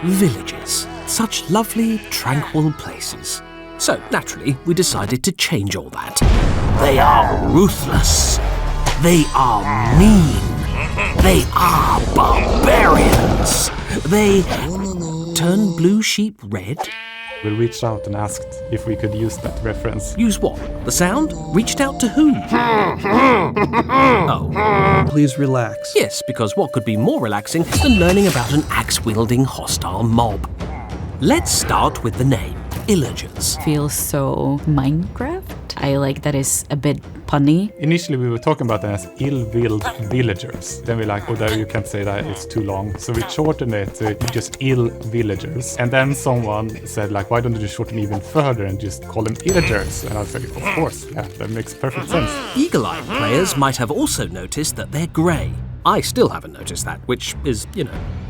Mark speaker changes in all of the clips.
Speaker 1: Villages. Such lovely, tranquil places. So, naturally, we decided to change all that. They are ruthless. They are mean. They are barbarians. They turn blue sheep red.
Speaker 2: We reached out and asked if we could use that reference.
Speaker 1: Use what? The sound? Reached out to whom? Oh.
Speaker 3: Please relax.
Speaker 1: Yes, because what could be more relaxing than learning about an axe-wielding hostile mob? Let's start with the name, Illagers.
Speaker 4: Feels so Minecraft. I like that it's a bit punny.
Speaker 2: Initially we were talking about them as ill-willed villagers. Then we're like, oh, there you can't say that, it's too long. So we shortened it to just ill villagers. And then someone said, like, why don't you shorten even further and just call them Illagers? And I was like, of course, yeah, that makes perfect sense.
Speaker 1: Eagle-eyed players might have also noticed that they're grey. I still haven't noticed that, which is,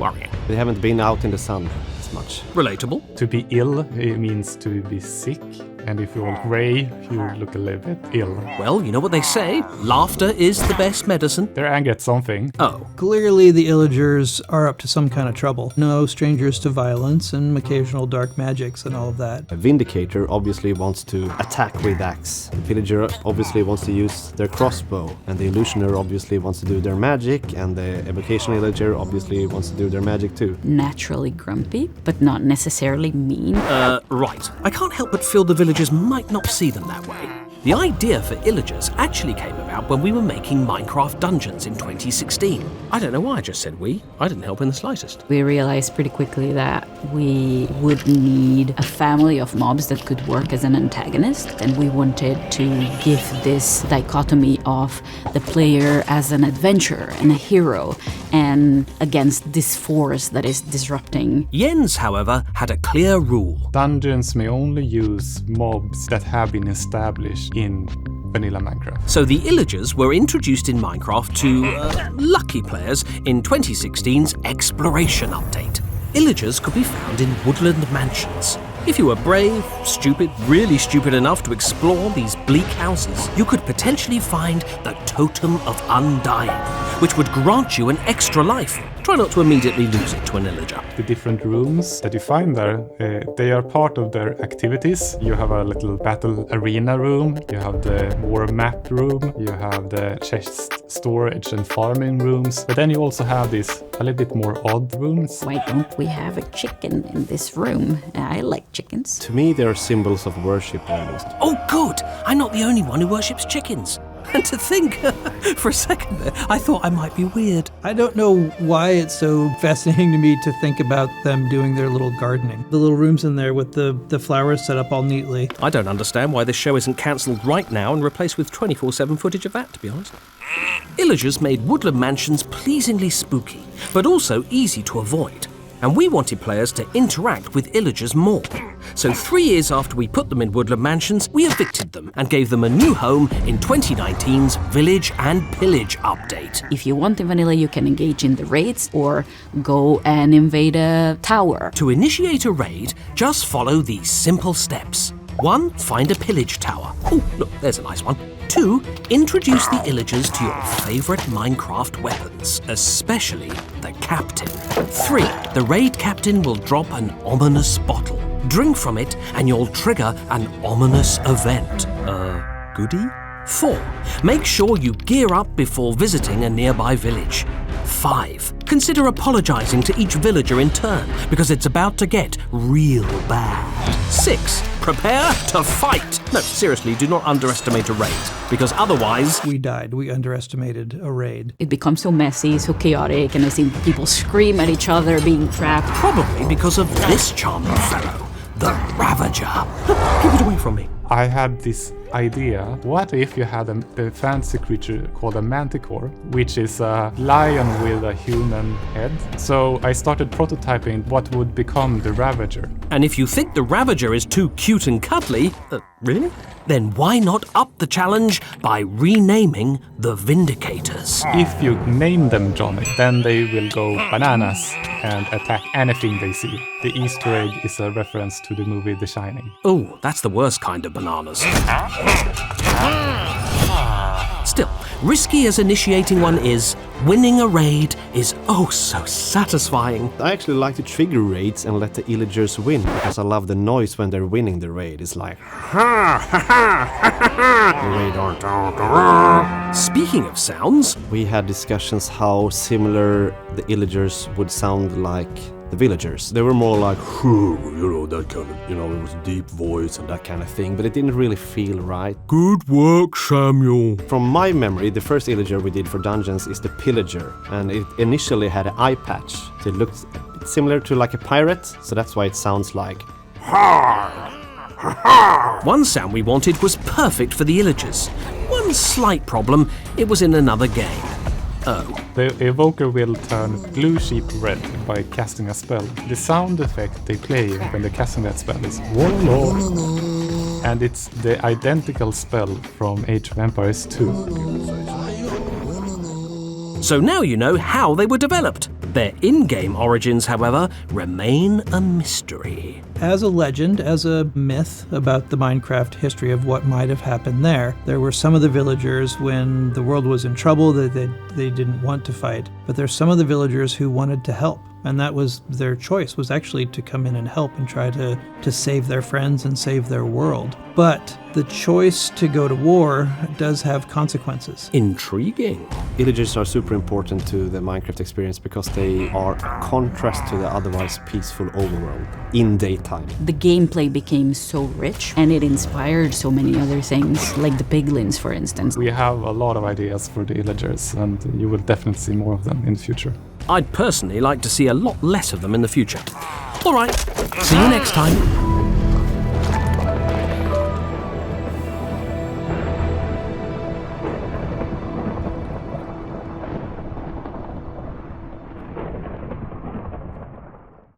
Speaker 1: worrying.
Speaker 5: They haven't been out in the sun as much.
Speaker 1: Relatable.
Speaker 2: To be ill, it means to be sick. And if you're grey, you look a little bit ill.
Speaker 1: Well, you know what they say, laughter is the best medicine.
Speaker 2: They're angry at something.
Speaker 1: Oh.
Speaker 3: Clearly the Illagers are up to some kind of trouble. No strangers to violence and occasional dark magics and all of that.
Speaker 5: A vindicator obviously wants to attack with axe. The villager obviously wants to use their crossbow. And the illusioner obviously wants to do their magic. And the evocation illager obviously wants to do their magic too.
Speaker 4: Naturally grumpy, but not necessarily mean.
Speaker 1: Right. I can't help but feel the villagers might not see them that way. The idea for Illagers actually came about when we were making Minecraft Dungeons in 2016. I don't know why I just said we. I didn't help in the slightest.
Speaker 4: We realized pretty quickly that we would need a family of mobs that could work as an antagonist, and we wanted to give this dichotomy of the player as an adventurer and a hero, and against this force that is disrupting.
Speaker 1: Jens, however, had a clear rule.
Speaker 2: Dungeons may only use mobs that have been established in vanilla Minecraft.
Speaker 1: So the Illagers were introduced in Minecraft to lucky players in 2016's Exploration Update. Illagers could be found in woodland mansions. If you were brave, stupid, really stupid enough to explore these bleak houses, you could potentially find the Totem of Undying, which would grant you an extra life. Try not to immediately lose it to an Illager.
Speaker 2: The different rooms that you find there, they are part of their activities. You have a little battle arena room, you have the war map room, you have the chest storage and farming rooms, but then you also have these a little bit more odd rooms.
Speaker 4: Why don't we have a chicken in this room? I like chickens.
Speaker 5: To me, they are symbols of worship almost.
Speaker 1: Oh, good! I'm not the only one who worships chickens. And to think, for a second there, I thought I might be weird.
Speaker 3: I don't know why it's so fascinating to me to think about them doing their little gardening. The little rooms in there with the flowers set up all neatly.
Speaker 1: I don't understand why this show isn't cancelled right now and replaced with 24/7 footage of that, to be honest. Illagers made woodland mansions pleasingly spooky, but also easy to avoid. And we wanted players to interact with Illagers more. So 3 years after we put them in woodland mansions, we evicted them and gave them a new home in 2019's Village and Pillage update.
Speaker 4: If you want in vanilla, you can engage in the raids or go and invade a tower.
Speaker 1: To initiate a raid, just follow these simple steps. 1. Find a pillage tower. Oh, look, there's a nice one. 2. Introduce the Illagers to your favourite Minecraft weapons, especially the Captain. 3. The raid captain will drop an ominous bottle. Drink from it and you'll trigger an ominous event. Goodie? 4. Make sure you gear up before visiting a nearby village. 5. Consider apologising to each villager in turn, because it's about to get real bad. 6. Prepare to fight. No, seriously, do not underestimate a raid, because otherwise...
Speaker 3: We died. We underestimated a raid.
Speaker 4: It becomes so messy, so chaotic, and I see people scream at each other, being trapped.
Speaker 1: Probably because of this charming fellow, the Ravager. Give it away from me.
Speaker 2: I had this idea, what if you had a fancy creature called a manticore, which is a lion with a human head? So I started prototyping what would become the Ravager.
Speaker 1: And if you think the Ravager is too cute and cuddly, really? Then why not up the challenge by renaming the Vindicators?
Speaker 2: If you name them Johnny, then they will go bananas and attack anything they see. The Easter egg is a reference to the movie The Shining.
Speaker 1: Oh, that's the worst kind of bananas. Still, risky as initiating one is, winning a raid is oh so satisfying.
Speaker 5: I actually like to trigger raids and let the Illagers win, because I love the noise when they're winning the raid. It's like, ha ha ha ha ha. The raid on.
Speaker 1: Speaking of sounds,
Speaker 5: We had discussions how similar the Illagers would sound like the villagers. They were more like, that kind of, it was deep voice and that kind of thing, but it didn't really feel right.
Speaker 1: good work, Samuel.
Speaker 5: From my memory, the first Illager we did for dungeons is the Pillager, and it initially had an eye patch, so it looked a bit similar to like a pirate, so that's why it sounds like.
Speaker 1: One sound we wanted was perfect for the Illagers. One slight problem, it was in another game. Oh.
Speaker 2: The evoker will turn blue sheep red by casting a spell. The sound effect they play when they're casting that spell is Warlord. And it's the identical spell from Age of Empires 2.
Speaker 1: So now you know how they were developed. Their in-game origins, however, remain a mystery.
Speaker 3: As a legend, as a myth about the Minecraft history of what might have happened there were some of the villagers when the world was in trouble that they didn't want to fight. But there's some of the villagers who wanted to help. And that was their choice, was actually to come in and help and try to save their friends and save their world. But the choice to go to war does have consequences.
Speaker 1: Intriguing.
Speaker 5: Illagers are super important to the Minecraft experience because they are a contrast to the otherwise peaceful overworld in daytime.
Speaker 4: The gameplay became so rich and it inspired so many other things, like the piglins, for instance.
Speaker 2: We have a lot of ideas for the Illagers, and you will definitely see more of them in the future.
Speaker 1: I'd personally like to see a lot less of them in the future. All right, see you next time.